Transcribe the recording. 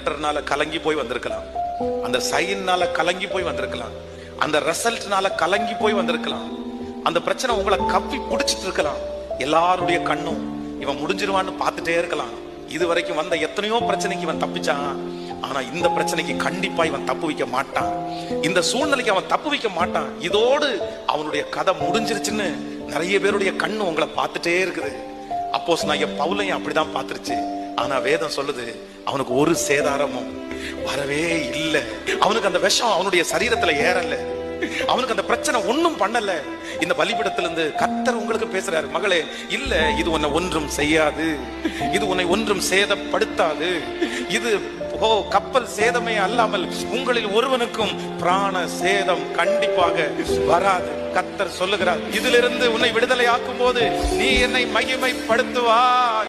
லெட்டர்னால கலங்கி போய் வந்திருக்கலாம், அந்த சைன்னால கலங்கி போய் வந்திருக்கலாம், அந்த ரிசல்ட்னால கலங்கி போய் வந்திருக்கலாம். அந்த பிரச்சனை உங்களை கவ்வி பிடிச்சிட்டு இருக்கலாம். எல்லாருடைய கண்ணும் இவன் முடிஞ்சிருவான்னு பார்த்துட்டே இருக்கலாம். இது வரைக்கும் வந்த எத்தனையோ பிரச்சனைக்கு இவன் தப்பிச்சான். ஆனா இந்த பிரச்சனைக்கு கண்டிப்பா இவன் தப்பு வைக்க மாட்டான். இந்த சூழ்நிலைக்கு அவன் தப்பு வைக்க மாட்டான். இதோடு அவனுடைய கதை முடிஞ்சிருச்சுன்னு நிறைய பேருடைய கண்ணு உங்களை பார்த்துட்டே இருக்குது. அப்போஸ்தலனாகிய பவுலையும் அப்படிதான் பார்த்துருச்சு. ஆனா வேதம் சொல்லுது, அவனுக்கு ஒரு சேதாரமும் வரவே இல்லை. அவனுக்கு அந்த விஷம் அவனுடைய சரீரத்துல ஏறல. அவனுக்கு அந்த பிரச்சனை ஒண்ணும் பண்ணல. இந்த பலிபீடத்திலிருந்து கர்த்தர் உங்களுக்கு பேசுறாரு, மகளே, இல்ல, இது உன்னை ஒன்றும் செய்யாது, இது உன்னை ஒன்றும் சேதப்படுத்தாது, இது கப்பல் சேதமே அல்லாமல் உங்களில் ஒருவனுக்கும் பிராண சேதம் கண்டிப்பாக வராது. கர்த்தர் சொல்லுகிறார், இதிலிருந்து உன்னை விடுதலை ஆக்கும் போது நீ என்னை மகிமைப்படுத்துவாய்.